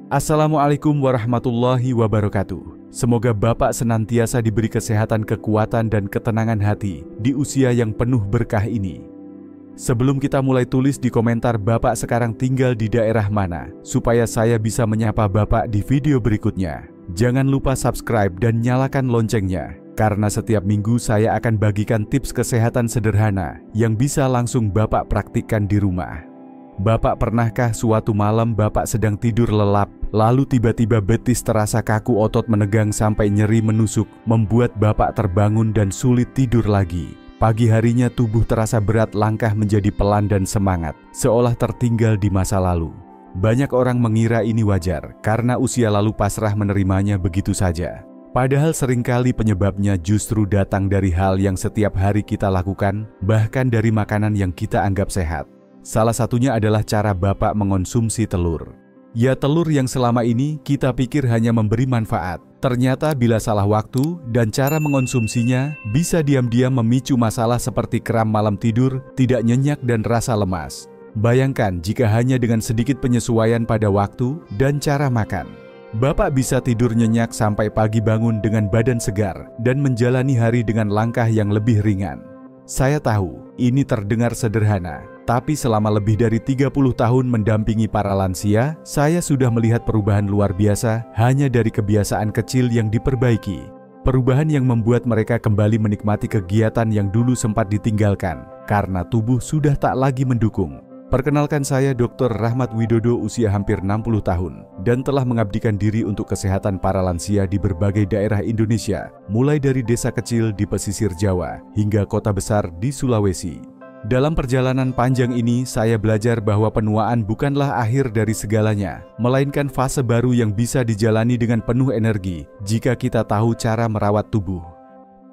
Assalamualaikum warahmatullahi wabarakatuh. Semoga Bapak senantiasa diberi kesehatan, kekuatan, dan ketenangan hati di usia yang penuh berkah ini. Sebelum kita mulai, tulis di komentar Bapak sekarang tinggal di daerah mana, supaya saya bisa menyapa Bapak di video berikutnya. Jangan lupa subscribe dan nyalakan loncengnya, karena setiap minggu saya akan bagikan tips kesehatan sederhana yang bisa langsung Bapak praktikkan di rumah. Bapak pernahkah suatu malam Bapak sedang tidur lelap, lalu tiba-tiba betis terasa kaku, otot menegang sampai nyeri menusuk, membuat Bapak terbangun dan sulit tidur lagi. Pagi harinya tubuh terasa berat, langkah menjadi pelan dan semangat, seolah tertinggal di masa lalu. Banyak orang mengira ini wajar, karena usia lalu pasrah menerimanya begitu saja. Padahal seringkali penyebabnya justru datang dari hal yang setiap hari kita lakukan, bahkan dari makanan yang kita anggap sehat. Salah satunya adalah cara Bapak mengonsumsi telur. Ya, telur yang selama ini kita pikir hanya memberi manfaat. Ternyata bila salah waktu dan cara mengonsumsinya, bisa diam-diam memicu masalah seperti kram malam tidur, tidak nyenyak, dan rasa lemas. Bayangkan jika hanya dengan sedikit penyesuaian pada waktu dan cara makan, Bapak bisa tidur nyenyak sampai pagi, bangun dengan badan segar, dan menjalani hari dengan langkah yang lebih ringan. Saya tahu, ini terdengar sederhana. Tapi selama lebih dari 30 tahun mendampingi para lansia, saya sudah melihat perubahan luar biasa hanya dari kebiasaan kecil yang diperbaiki. Perubahan yang membuat mereka kembali menikmati kegiatan yang dulu sempat ditinggalkan, karena tubuh sudah tak lagi mendukung. Perkenalkan, saya Dr. Rahmat Widodo, usia hampir 60 tahun, dan telah mengabdikan diri untuk kesehatan para lansia di berbagai daerah Indonesia, mulai dari desa kecil di pesisir Jawa, hingga kota besar di Sulawesi. Dalam perjalanan panjang ini, saya belajar bahwa penuaan bukanlah akhir dari segalanya, melainkan fase baru yang bisa dijalani dengan penuh energi jika kita tahu cara merawat tubuh.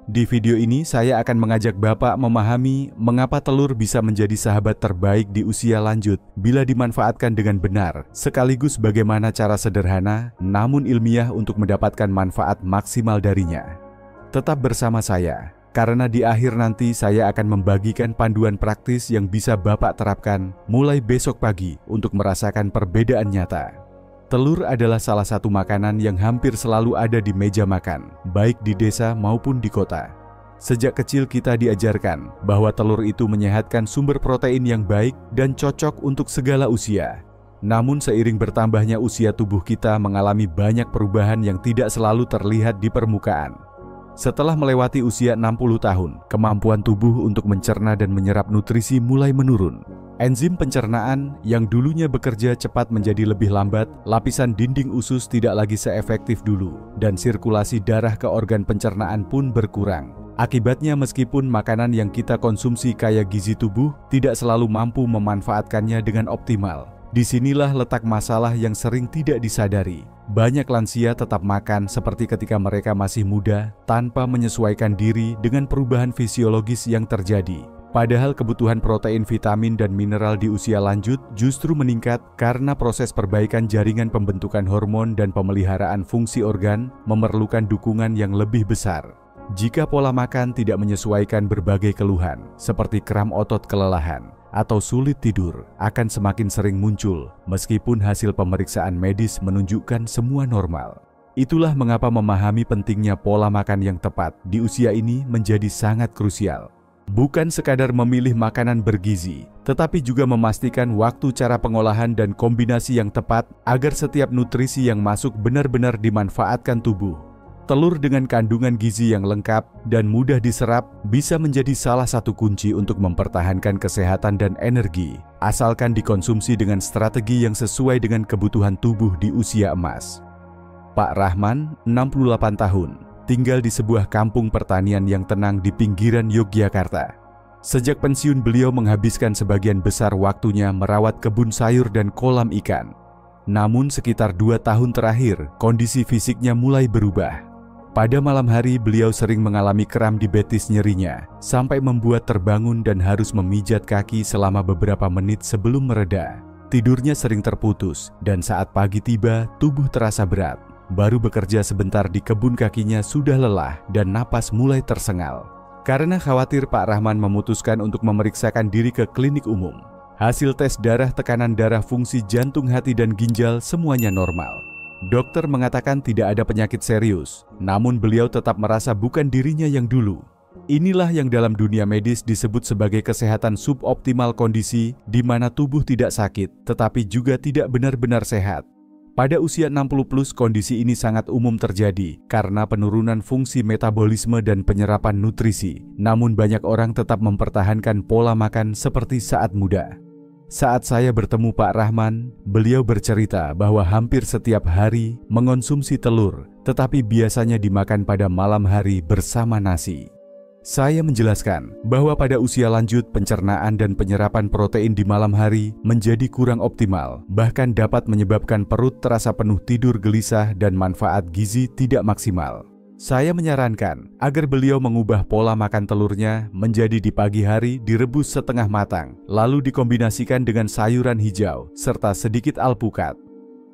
Di video ini, saya akan mengajak Bapak memahami mengapa telur bisa menjadi sahabat terbaik di usia lanjut bila dimanfaatkan dengan benar, sekaligus bagaimana cara sederhana namun ilmiah untuk mendapatkan manfaat maksimal darinya. Tetap bersama saya, karena di akhir nanti saya akan membagikan panduan praktis yang bisa Bapak terapkan mulai besok pagi untuk merasakan perbedaan nyata. Telur adalah salah satu makanan yang hampir selalu ada di meja makan, baik di desa maupun di kota. Sejak kecil kita diajarkan bahwa telur itu menyehatkan, sumber protein yang baik dan cocok untuk segala usia. Namun seiring bertambahnya usia, tubuh kita mengalami banyak perubahan yang tidak selalu terlihat di permukaan. Setelah melewati usia 60 tahun, kemampuan tubuh untuk mencerna dan menyerap nutrisi mulai menurun. Enzim pencernaan yang dulunya bekerja cepat menjadi lebih lambat, lapisan dinding usus tidak lagi seefektif dulu, dan sirkulasi darah ke organ pencernaan pun berkurang. Akibatnya, meskipun makanan yang kita konsumsi kaya gizi, tubuh tidak selalu mampu memanfaatkannya dengan optimal. Disinilah letak masalah yang sering tidak disadari. Banyak lansia tetap makan seperti ketika mereka masih muda, tanpa menyesuaikan diri dengan perubahan fisiologis yang terjadi. Padahal kebutuhan protein, vitamin, dan mineral di usia lanjut justru meningkat karena proses perbaikan jaringan pembentukan hormon dan pemeliharaan fungsi organ memerlukan dukungan yang lebih besar. Jika pola makan tidak menyesuaikan, berbagai keluhan seperti kram otot, kelelahan, atau sulit tidur akan semakin sering muncul, meskipun hasil pemeriksaan medis menunjukkan semua normal. Itulah mengapa memahami pentingnya pola makan yang tepat di usia ini menjadi sangat krusial. Bukan sekadar memilih makanan bergizi, tetapi juga memastikan waktu, cara pengolahan, dan kombinasi yang tepat agar setiap nutrisi yang masuk benar-benar dimanfaatkan tubuh. Telur dengan kandungan gizi yang lengkap dan mudah diserap bisa menjadi salah satu kunci untuk mempertahankan kesehatan dan energi, asalkan dikonsumsi dengan strategi yang sesuai dengan kebutuhan tubuh di usia emas. Pak Rahman, 68 tahun, tinggal di sebuah kampung pertanian yang tenang di pinggiran Yogyakarta. Sejak pensiun, beliau menghabiskan sebagian besar waktunya merawat kebun sayur dan kolam ikan. Namun sekitar 2 tahun terakhir, kondisi fisiknya mulai berubah. Pada malam hari, beliau sering mengalami kram di betis, nyerinya sampai membuat terbangun dan harus memijat kaki selama beberapa menit sebelum mereda. Tidurnya sering terputus, dan saat pagi tiba, tubuh terasa berat. Baru bekerja sebentar di kebun, kakinya sudah lelah dan napas mulai tersengal. Karena khawatir, Pak Rahman memutuskan untuk memeriksakan diri ke klinik umum. Hasil tes darah, tekanan darah, fungsi jantung, hati, dan ginjal semuanya normal. Dokter mengatakan tidak ada penyakit serius, namun beliau tetap merasa bukan dirinya yang dulu. Inilah yang dalam dunia medis disebut sebagai kesehatan suboptimal, kondisi di mana tubuh tidak sakit, tetapi juga tidak benar-benar sehat. Pada usia 60 plus, kondisi ini sangat umum terjadi karena penurunan fungsi metabolisme dan penyerapan nutrisi. Namun banyak orang tetap mempertahankan pola makan seperti saat muda. Saat saya bertemu Pak Rahman, beliau bercerita bahwa hampir setiap hari mengonsumsi telur, tetapi biasanya dimakan pada malam hari bersama nasi. Saya menjelaskan bahwa pada usia lanjut, pencernaan dan penyerapan protein di malam hari menjadi kurang optimal, bahkan dapat menyebabkan perut terasa penuh, tidur gelisah, dan manfaat gizi tidak maksimal. Saya menyarankan agar beliau mengubah pola makan telurnya menjadi di pagi hari direbus setengah matang, lalu dikombinasikan dengan sayuran hijau serta sedikit alpukat.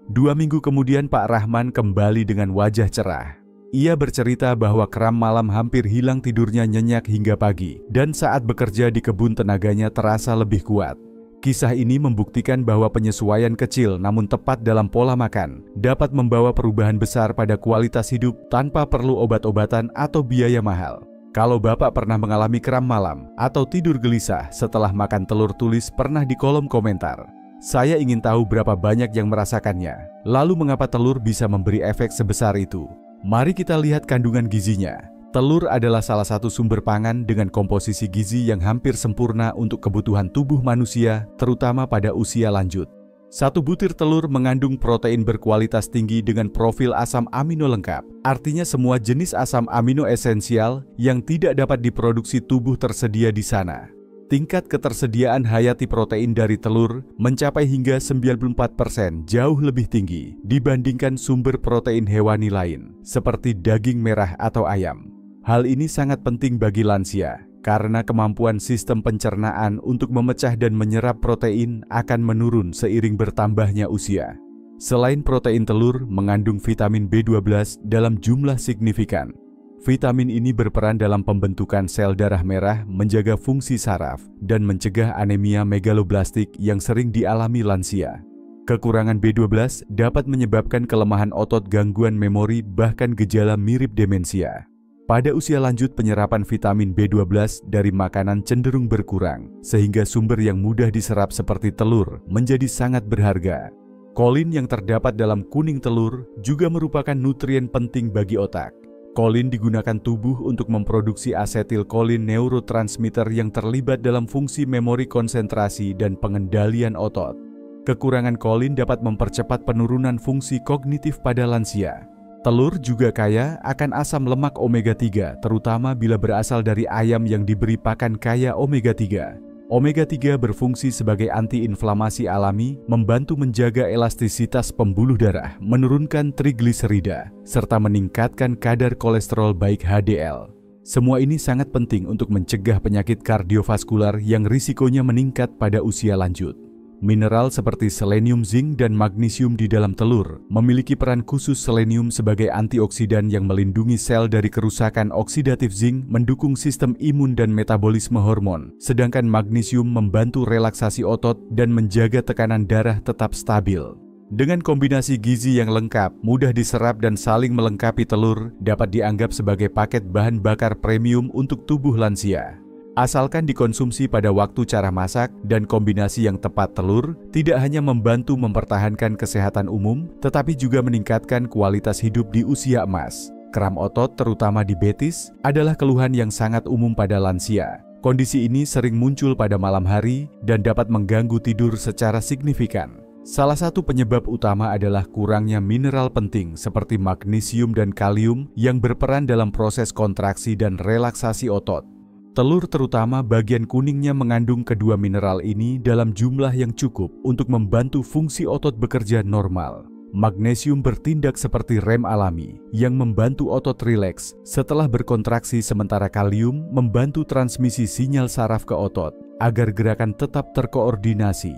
2 minggu kemudian Pak Rahman kembali dengan wajah cerah. Ia bercerita bahwa kram malam hampir hilang, tidurnya nyenyak hingga pagi, dan saat bekerja di kebun tenaganya terasa lebih kuat. Kisah ini membuktikan bahwa penyesuaian kecil namun tepat dalam pola makan dapat membawa perubahan besar pada kualitas hidup tanpa perlu obat-obatan atau biaya mahal. Kalau Bapak pernah mengalami kram malam atau tidur gelisah setelah makan telur, tulis pernah di kolom komentar. Saya ingin tahu berapa banyak yang merasakannya. Lalu mengapa telur bisa memberi efek sebesar itu? Mari kita lihat kandungan gizinya. Telur adalah salah satu sumber pangan dengan komposisi gizi yang hampir sempurna untuk kebutuhan tubuh manusia, terutama pada usia lanjut. 1 butir telur mengandung protein berkualitas tinggi dengan profil asam amino lengkap. Artinya semua jenis asam amino esensial yang tidak dapat diproduksi tubuh tersedia di sana. Tingkat ketersediaan hayati protein dari telur mencapai hingga 94%, jauh lebih tinggi dibandingkan sumber protein hewani lain, seperti daging merah atau ayam. Hal ini sangat penting bagi lansia, karena kemampuan sistem pencernaan untuk memecah dan menyerap protein akan menurun seiring bertambahnya usia. Selain protein, telur mengandung vitamin B12 dalam jumlah signifikan. Vitamin ini berperan dalam pembentukan sel darah merah, menjaga fungsi saraf, dan mencegah anemia megaloblastik yang sering dialami lansia. Kekurangan B12 dapat menyebabkan kelemahan otot, gangguan memori, bahkan gejala mirip demensia. Pada usia lanjut, penyerapan vitamin B12 dari makanan cenderung berkurang, sehingga sumber yang mudah diserap seperti telur menjadi sangat berharga. Kolin yang terdapat dalam kuning telur juga merupakan nutrien penting bagi otak. Kolin digunakan tubuh untuk memproduksi asetilkolin, neurotransmitter yang terlibat dalam fungsi memori, konsentrasi, dan pengendalian otot. Kekurangan kolin dapat mempercepat penurunan fungsi kognitif pada lansia. Telur juga kaya akan asam lemak omega 3, terutama bila berasal dari ayam yang diberi pakan kaya omega 3. Omega 3 berfungsi sebagai antiinflamasi alami, membantu menjaga elastisitas pembuluh darah, menurunkan trigliserida, serta meningkatkan kadar kolesterol baik HDL. Semua ini sangat penting untuk mencegah penyakit kardiovaskular yang risikonya meningkat pada usia lanjut. Mineral seperti selenium, zinc, dan magnesium di dalam telur memiliki peran khusus. Selenium sebagai antioksidan yang melindungi sel dari kerusakan oksidatif, zinc mendukung sistem imun dan metabolisme hormon, sedangkan magnesium membantu relaksasi otot dan menjaga tekanan darah tetap stabil. Dengan kombinasi gizi yang lengkap, mudah diserap, dan saling melengkapi, telur dapat dianggap sebagai paket bahan bakar premium untuk tubuh lansia. Asalkan dikonsumsi pada waktu, cara masak, dan kombinasi yang tepat, telur tidak hanya membantu mempertahankan kesehatan umum, tetapi juga meningkatkan kualitas hidup di usia emas. Kram otot, terutama diabetes, adalah keluhan yang sangat umum pada lansia. Kondisi ini sering muncul pada malam hari dan dapat mengganggu tidur secara signifikan. Salah satu penyebab utama adalah kurangnya mineral penting seperti magnesium dan kalium yang berperan dalam proses kontraksi dan relaksasi otot. Telur, terutama bagian kuningnya, mengandung kedua mineral ini dalam jumlah yang cukup untuk membantu fungsi otot bekerja normal. Magnesium bertindak seperti rem alami yang membantu otot rileks setelah berkontraksi, sementara kalium membantu transmisi sinyal saraf ke otot agar gerakan tetap terkoordinasi.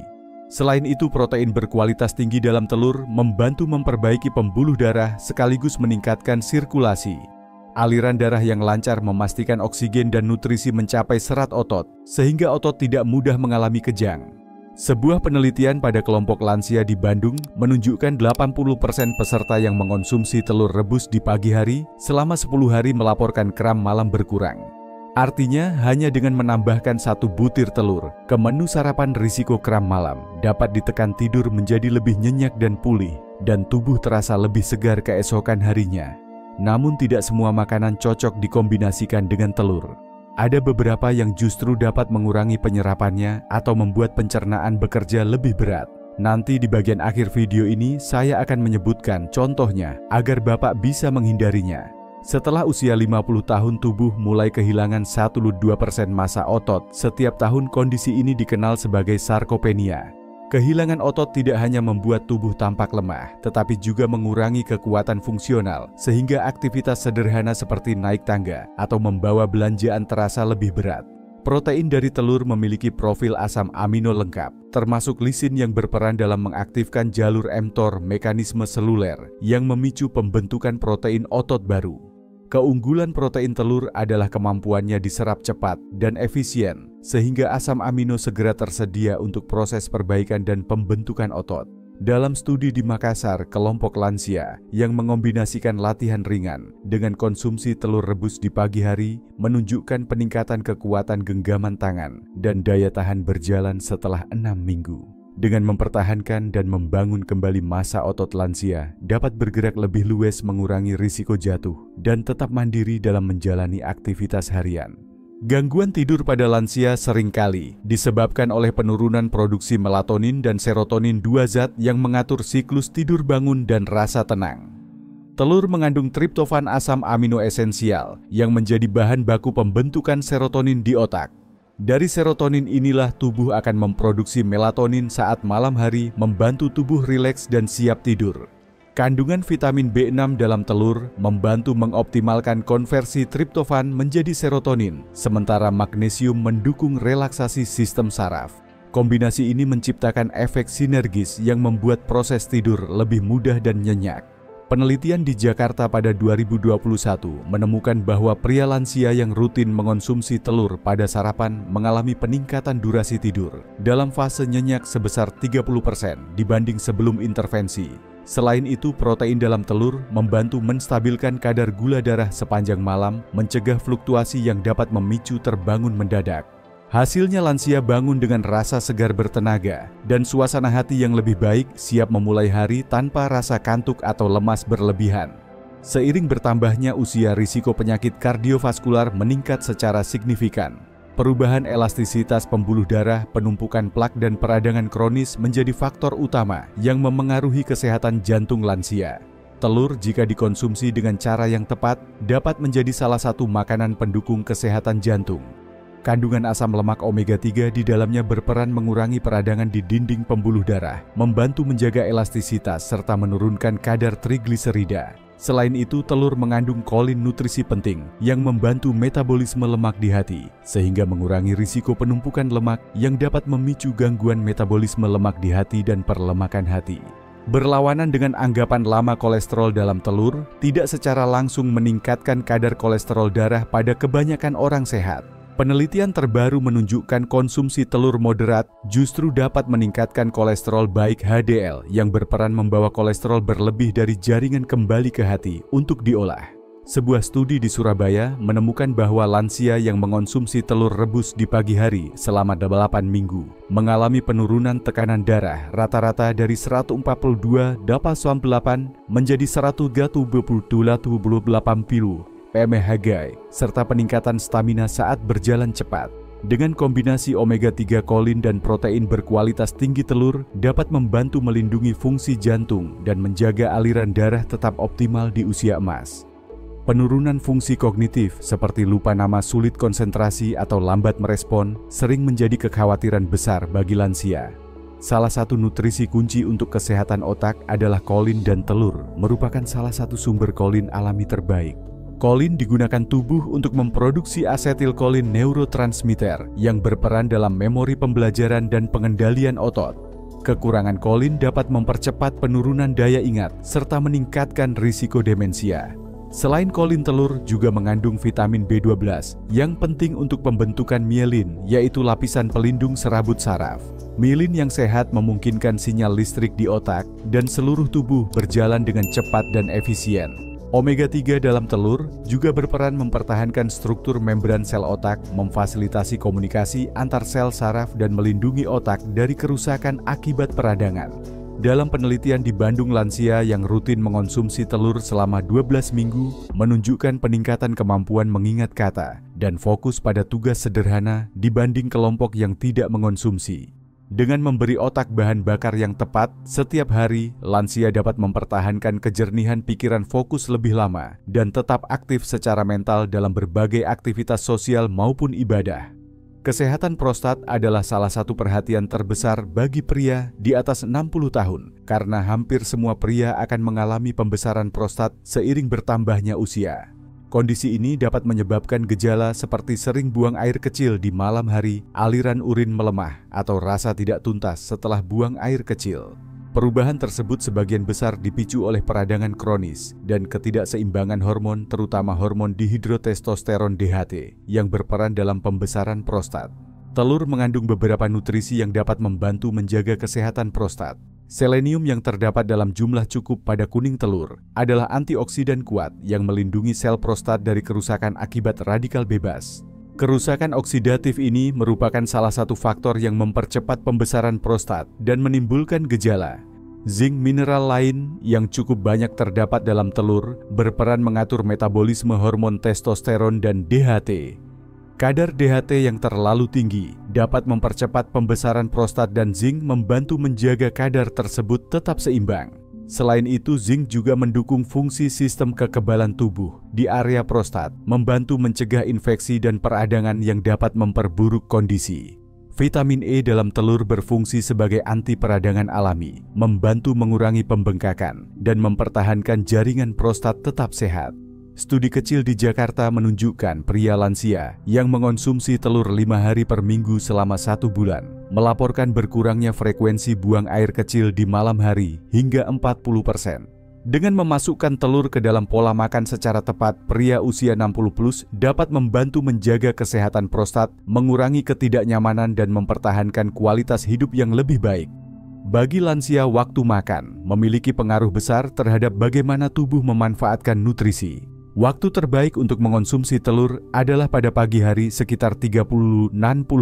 Selain itu, protein berkualitas tinggi dalam telur membantu memperbaiki pembuluh darah sekaligus meningkatkan sirkulasi. Aliran darah yang lancar memastikan oksigen dan nutrisi mencapai serat otot, sehingga otot tidak mudah mengalami kejang. Sebuah penelitian pada kelompok lansia di Bandung menunjukkan 80% peserta yang mengonsumsi telur rebus di pagi hari selama 10 hari melaporkan kram malam berkurang. Artinya, hanya dengan menambahkan 1 butir telur ke menu sarapan, risiko kram malam dapat ditekan, tidur menjadi lebih nyenyak dan pulih, dan tubuh terasa lebih segar keesokan harinya. Namun tidak semua makanan cocok dikombinasikan dengan telur. Ada beberapa yang justru dapat mengurangi penyerapannya atau membuat pencernaan bekerja lebih berat. Nanti di bagian akhir video ini saya akan menyebutkan contohnya agar Bapak bisa menghindarinya. Setelah usia 50 tahun tubuh mulai kehilangan 1-2% massa otot setiap tahun. Kondisi ini dikenal sebagai sarkopenia. Kehilangan otot tidak hanya membuat tubuh tampak lemah, tetapi juga mengurangi kekuatan fungsional, sehingga aktivitas sederhana seperti naik tangga atau membawa belanjaan terasa lebih berat. Protein dari telur memiliki profil asam amino lengkap, termasuk lisin yang berperan dalam mengaktifkan jalur mTOR, mekanisme seluler yang memicu pembentukan protein otot baru. Keunggulan protein telur adalah kemampuannya diserap cepat dan efisien, sehingga asam amino segera tersedia untuk proses perbaikan dan pembentukan otot. Dalam studi di Makassar, kelompok lansia yang mengombinasikan latihan ringan dengan konsumsi telur rebus di pagi hari menunjukkan peningkatan kekuatan genggaman tangan dan daya tahan berjalan setelah 6 minggu. Dengan mempertahankan dan membangun kembali massa otot, lansia dapat bergerak lebih luas, mengurangi risiko jatuh, dan tetap mandiri dalam menjalani aktivitas harian. Gangguan tidur pada lansia seringkali disebabkan oleh penurunan produksi melatonin dan serotonin, 2 zat yang mengatur siklus tidur, bangun, dan rasa tenang. Telur mengandung triptofan, asam amino esensial, yang menjadi bahan baku pembentukan serotonin di otak. Dari serotonin inilah tubuh akan memproduksi melatonin saat malam hari, membantu tubuh rileks dan siap tidur. Kandungan vitamin B6 dalam telur membantu mengoptimalkan konversi triptofan menjadi serotonin, sementara magnesium mendukung relaksasi sistem saraf. Kombinasi ini menciptakan efek sinergis yang membuat proses tidur lebih mudah dan nyenyak. Penelitian di Jakarta pada 2021 menemukan bahwa pria lansia yang rutin mengonsumsi telur pada sarapan mengalami peningkatan durasi tidur dalam fase nyenyak sebesar 30% dibanding sebelum intervensi. Selain itu, protein dalam telur membantu menstabilkan kadar gula darah sepanjang malam, mencegah fluktuasi yang dapat memicu terbangun mendadak. Hasilnya, lansia bangun dengan rasa segar, bertenaga, dan suasana hati yang lebih baik, siap memulai hari tanpa rasa kantuk atau lemas berlebihan. Seiring bertambahnya usia, risiko penyakit kardiovaskular meningkat secara signifikan. Perubahan elastisitas pembuluh darah, penumpukan plak, dan peradangan kronis menjadi faktor utama yang memengaruhi kesehatan jantung lansia. Telur, jika dikonsumsi dengan cara yang tepat, dapat menjadi salah satu makanan pendukung kesehatan jantung. Kandungan asam lemak omega 3 di dalamnya berperan mengurangi peradangan di dinding pembuluh darah, membantu menjaga elastisitas, serta menurunkan kadar trigliserida. Selain itu, telur mengandung kolin, nutrisi penting yang membantu metabolisme lemak di hati, sehingga mengurangi risiko penumpukan lemak yang dapat memicu gangguan metabolisme lemak di hati dan perlemakan hati. Berlawanan dengan anggapan lama, kolesterol dalam telur tidak secara langsung meningkatkan kadar kolesterol darah pada kebanyakan orang sehat. Penelitian terbaru menunjukkan konsumsi telur moderat justru dapat meningkatkan kolesterol baik HDL yang berperan membawa kolesterol berlebih dari jaringan kembali ke hati untuk diolah. Sebuah studi di Surabaya menemukan bahwa lansia yang mengonsumsi telur rebus di pagi hari selama 8 minggu mengalami penurunan tekanan darah rata-rata dari 142/8 menjadi 130/80 pmHg, serta peningkatan stamina saat berjalan cepat. Dengan kombinasi omega 3, kolin, dan protein berkualitas tinggi, telur dapat membantu melindungi fungsi jantung dan menjaga aliran darah tetap optimal di usia emas. Penurunan fungsi kognitif seperti lupa nama, sulit konsentrasi, atau lambat merespon sering menjadi kekhawatiran besar bagi lansia. Salah satu nutrisi kunci untuk kesehatan otak adalah kolin, dan telur merupakan salah satu sumber kolin alami terbaik. Kolin digunakan tubuh untuk memproduksi asetilkolin, neurotransmitter yang berperan dalam memori pembelajaran dan pengendalian otot. Kekurangan kolin dapat mempercepat penurunan daya ingat serta meningkatkan risiko demensia. Selain kolin, telur juga mengandung vitamin B12 yang penting untuk pembentukan mielin, yaitu lapisan pelindung serabut saraf. Mielin yang sehat memungkinkan sinyal listrik di otak dan seluruh tubuh berjalan dengan cepat dan efisien. Omega 3 dalam telur juga berperan mempertahankan struktur membran sel otak, memfasilitasi komunikasi antar sel saraf dan melindungi otak dari kerusakan akibat peradangan. Dalam penelitian di Bandung, lansia yang rutin mengonsumsi telur selama 12 minggu menunjukkan peningkatan kemampuan mengingat kata dan fokus pada tugas sederhana dibanding kelompok yang tidak mengonsumsi. Dengan memberi otak bahan bakar yang tepat setiap hari, lansia dapat mempertahankan kejernihan pikiran, fokus lebih lama, dan tetap aktif secara mental dalam berbagai aktivitas sosial maupun ibadah. Kesehatan prostat adalah salah satu perhatian terbesar bagi pria di atas 60 tahun, karena hampir semua pria akan mengalami pembesaran prostat seiring bertambahnya usia. Kondisi ini dapat menyebabkan gejala seperti sering buang air kecil di malam hari, aliran urin melemah, atau rasa tidak tuntas setelah buang air kecil. Perubahan tersebut sebagian besar dipicu oleh peradangan kronis dan ketidakseimbangan hormon, terutama hormon dihidrotestosteron DHT, yang berperan dalam pembesaran prostat. Telur mengandung beberapa nutrisi yang dapat membantu menjaga kesehatan prostat. Selenium yang terdapat dalam jumlah cukup pada kuning telur adalah antioksidan kuat yang melindungi sel prostat dari kerusakan akibat radikal bebas. Kerusakan oksidatif ini merupakan salah satu faktor yang mempercepat pembesaran prostat dan menimbulkan gejala. Zinc, mineral lain yang cukup banyak terdapat dalam telur, berperan mengatur metabolisme hormon testosteron dan DHT. Kadar DHT yang terlalu tinggi dapat mempercepat pembesaran prostat dan zinc membantu menjaga kadar tersebut tetap seimbang. Selain itu, zinc juga mendukung fungsi sistem kekebalan tubuh di area prostat, membantu mencegah infeksi dan peradangan yang dapat memperburuk kondisi. Vitamin E dalam telur berfungsi sebagai anti peradangan alami, membantu mengurangi pembengkakan dan mempertahankan jaringan prostat tetap sehat. Studi kecil di Jakarta menunjukkan pria lansia yang mengonsumsi telur 5 hari per minggu selama 1 bulan melaporkan berkurangnya frekuensi buang air kecil di malam hari hingga 40%. Dengan memasukkan telur ke dalam pola makan secara tepat, pria usia 60+ dapat membantu menjaga kesehatan prostat, mengurangi ketidaknyamanan dan mempertahankan kualitas hidup yang lebih baik. Bagi lansia, waktu makan memiliki pengaruh besar terhadap bagaimana tubuh memanfaatkan nutrisi. Waktu terbaik untuk mengonsumsi telur adalah pada pagi hari sekitar 30-60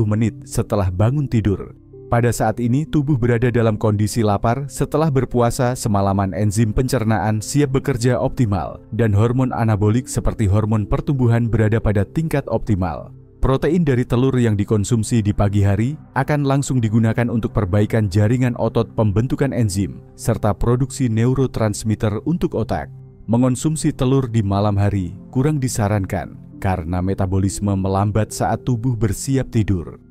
menit setelah bangun tidur. Pada saat ini tubuh berada dalam kondisi lapar setelah berpuasa semalaman, enzim pencernaan siap bekerja optimal dan hormon anabolik seperti hormon pertumbuhan berada pada tingkat optimal. Protein dari telur yang dikonsumsi di pagi hari akan langsung digunakan untuk perbaikan jaringan otot, pembentukan enzim, serta produksi neurotransmitter untuk otak. Mengonsumsi telur di malam hari kurang disarankan karena metabolisme melambat saat tubuh bersiap tidur.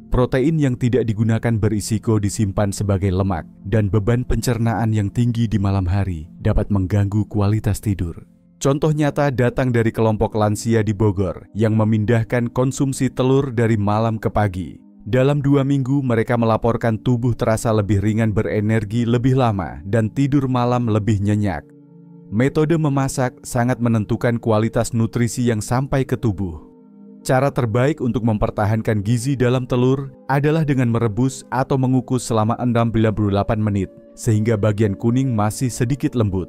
Protein yang tidak digunakan berisiko disimpan sebagai lemak dan beban pencernaan yang tinggi di malam hari dapat mengganggu kualitas tidur. Contoh nyata datang dari kelompok lansia di Bogor yang memindahkan konsumsi telur dari malam ke pagi. Dalam 2 minggu mereka melaporkan tubuh terasa lebih ringan, berenergi lebih lama, dan tidur malam lebih nyenyak. Metode memasak sangat menentukan kualitas nutrisi yang sampai ke tubuh. Cara terbaik untuk mempertahankan gizi dalam telur adalah dengan merebus atau mengukus selama 68 menit, sehingga bagian kuning masih sedikit lembut.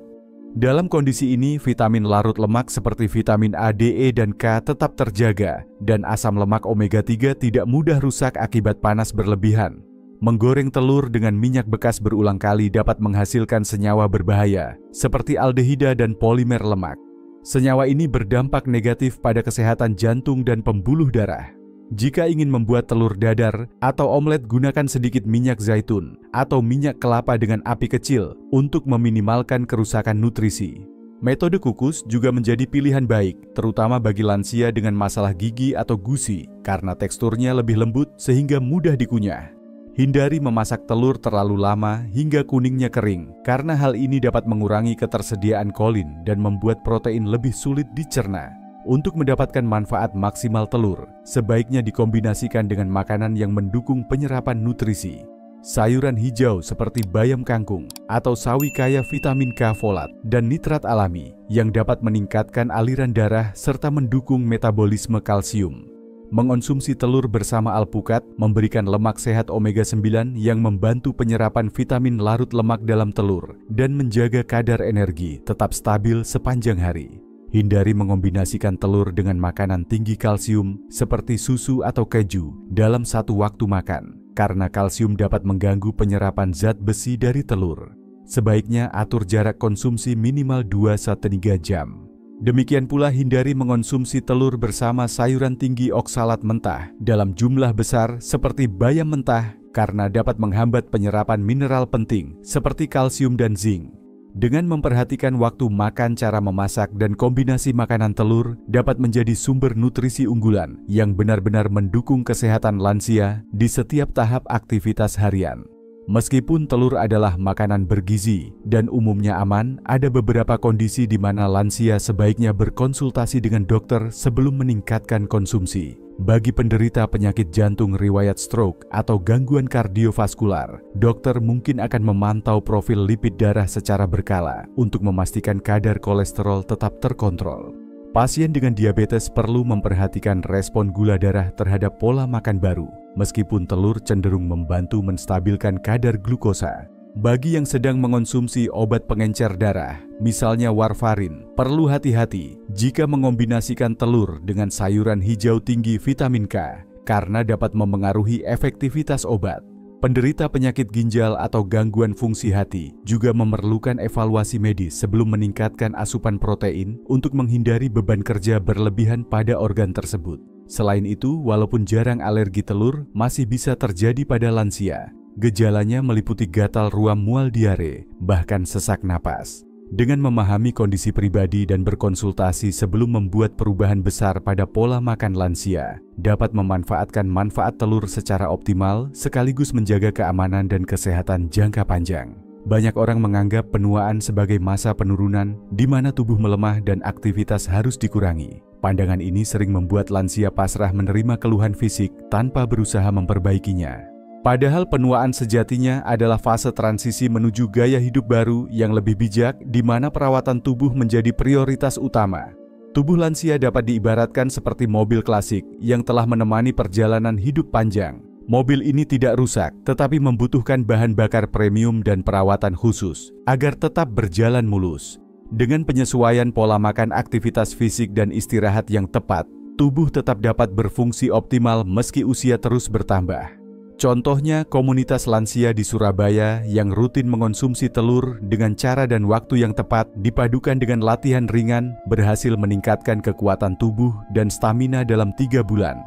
Dalam kondisi ini, vitamin larut lemak seperti vitamin A, D, E, dan K tetap terjaga, dan asam lemak omega 3 tidak mudah rusak akibat panas berlebihan. Menggoreng telur dengan minyak bekas berulang kali dapat menghasilkan senyawa berbahaya seperti aldehida dan polimer lemak. Senyawa ini berdampak negatif pada kesehatan jantung dan pembuluh darah. Jika ingin membuat telur dadar atau omelet, gunakan sedikit minyak zaitun atau minyak kelapa dengan api kecil untuk meminimalkan kerusakan nutrisi. Metode kukus juga menjadi pilihan baik, terutama bagi lansia dengan masalah gigi atau gusi, karena teksturnya lebih lembut sehingga mudah dikunyah. Hindari memasak telur terlalu lama hingga kuningnya kering, karena hal ini dapat mengurangi ketersediaan kolin dan membuat protein lebih sulit dicerna. Untuk mendapatkan manfaat maksimal telur, sebaiknya dikombinasikan dengan makanan yang mendukung penyerapan nutrisi. Sayuran hijau seperti bayam kangkung atau sawi kaya vitamin K, folat, dan nitrat alami yang dapat meningkatkan aliran darah serta mendukung metabolisme kalsium. Mengonsumsi telur bersama alpukat memberikan lemak sehat omega 9 yang membantu penyerapan vitamin larut lemak dalam telur dan menjaga kadar energi tetap stabil sepanjang hari. Hindari mengombinasikan telur dengan makanan tinggi kalsium seperti susu atau keju dalam satu waktu makan, karena kalsium dapat mengganggu penyerapan zat besi dari telur. Sebaiknya atur jarak konsumsi minimal 2-3 jam. Demikian pula hindari mengonsumsi telur bersama sayuran tinggi oksalat mentah dalam jumlah besar seperti bayam mentah karena dapat menghambat penyerapan mineral penting seperti kalsium dan zinc. Dengan memperhatikan waktu makan, cara memasak, dan kombinasi makanan telur dapat menjadi sumber nutrisi unggulan yang benar-benar mendukung kesehatan lansia di setiap tahap aktivitas harian. Meskipun telur adalah makanan bergizi dan umumnya aman, ada beberapa kondisi di mana lansia sebaiknya berkonsultasi dengan dokter sebelum meningkatkan konsumsi. Bagi penderita penyakit jantung riwayat stroke atau gangguan kardiovaskular, dokter mungkin akan memantau profil lipid darah secara berkala untuk memastikan kadar kolesterol tetap terkontrol. Pasien dengan diabetes perlu memperhatikan respon gula darah terhadap pola makan baru, meskipun telur cenderung membantu menstabilkan kadar glukosa. Bagi yang sedang mengonsumsi obat pengencer darah, misalnya warfarin, perlu hati-hati jika mengombinasikan telur dengan sayuran hijau tinggi vitamin K, karena dapat memengaruhi efektivitas obat. Penderita penyakit ginjal atau gangguan fungsi hati juga memerlukan evaluasi medis sebelum meningkatkan asupan protein untuk menghindari beban kerja berlebihan pada organ tersebut. Selain itu, walaupun jarang alergi telur masih bisa terjadi pada lansia. Gejalanya meliputi gatal ruam, mual, diare, bahkan sesak napas. Dengan memahami kondisi pribadi dan berkonsultasi sebelum membuat perubahan besar pada pola makan lansia, dapat memanfaatkan manfaat telur secara optimal sekaligus menjaga keamanan dan kesehatan jangka panjang. Banyak orang menganggap penuaan sebagai masa penurunan di mana tubuh melemah dan aktivitas harus dikurangi. Pandangan ini sering membuat lansia pasrah menerima keluhan fisik tanpa berusaha memperbaikinya. Padahal penuaan sejatinya adalah fase transisi menuju gaya hidup baru yang lebih bijak di mana perawatan tubuh menjadi prioritas utama. Tubuh lansia dapat diibaratkan seperti mobil klasik yang telah menemani perjalanan hidup panjang. Mobil ini tidak rusak, tetapi membutuhkan bahan bakar premium dan perawatan khusus agar tetap berjalan mulus. Dengan penyesuaian pola makan, aktivitas fisik, dan istirahat yang tepat, tubuh tetap dapat berfungsi optimal meski usia terus bertambah. Contohnya, komunitas lansia di Surabaya yang rutin mengonsumsi telur dengan cara dan waktu yang tepat dipadukan dengan latihan ringan berhasil meningkatkan kekuatan tubuh dan stamina dalam 3 bulan.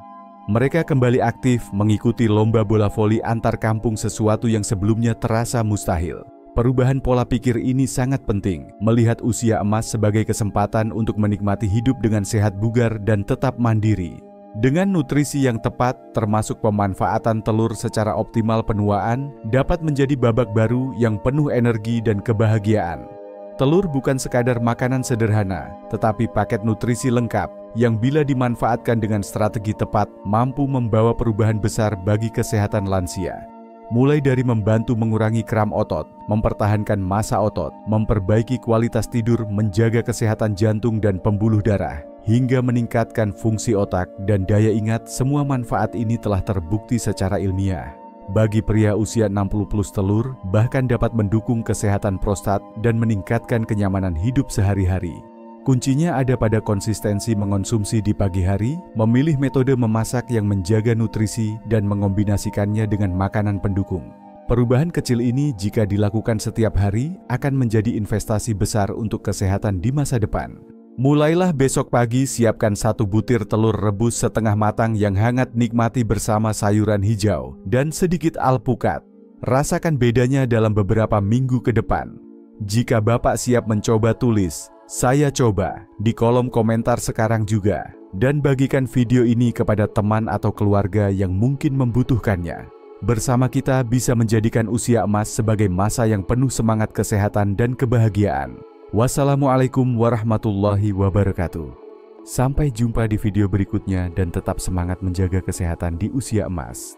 Mereka kembali aktif mengikuti lomba bola voli antar kampung, sesuatu yang sebelumnya terasa mustahil. Perubahan pola pikir ini sangat penting, melihat usia emas sebagai kesempatan untuk menikmati hidup dengan sehat, bugar, dan tetap mandiri. Dengan nutrisi yang tepat, termasuk pemanfaatan telur secara optimal, penuaan dapat menjadi babak baru yang penuh energi dan kebahagiaan. Telur bukan sekadar makanan sederhana, tetapi paket nutrisi lengkap yang bila dimanfaatkan dengan strategi tepat mampu membawa perubahan besar bagi kesehatan lansia. Mulai dari membantu mengurangi kram otot, mempertahankan massa otot, memperbaiki kualitas tidur, menjaga kesehatan jantung dan pembuluh darah, hingga meningkatkan fungsi otak dan daya ingat, semua manfaat ini telah terbukti secara ilmiah. Bagi pria usia 60 plus, telur bahkan dapat mendukung kesehatan prostat dan meningkatkan kenyamanan hidup sehari-hari. Kuncinya ada pada konsistensi mengonsumsi di pagi hari, memilih metode memasak yang menjaga nutrisi, dan mengombinasikannya dengan makanan pendukung. Perubahan kecil ini jika dilakukan setiap hari akan menjadi investasi besar untuk kesehatan di masa depan. Mulailah besok pagi, siapkan 1 butir telur rebus setengah matang yang hangat, nikmati bersama sayuran hijau dan sedikit alpukat. Rasakan bedanya dalam beberapa minggu ke depan. Jika Bapak siap mencoba, tulis "Saya coba" di kolom komentar sekarang juga, dan bagikan video ini kepada teman atau keluarga yang mungkin membutuhkannya. Bersama kita bisa menjadikan usia emas sebagai masa yang penuh semangat, kesehatan, dan kebahagiaan. Wassalamualaikum warahmatullahi wabarakatuh. Sampai jumpa di video berikutnya dan tetap semangat menjaga kesehatan di usia emas.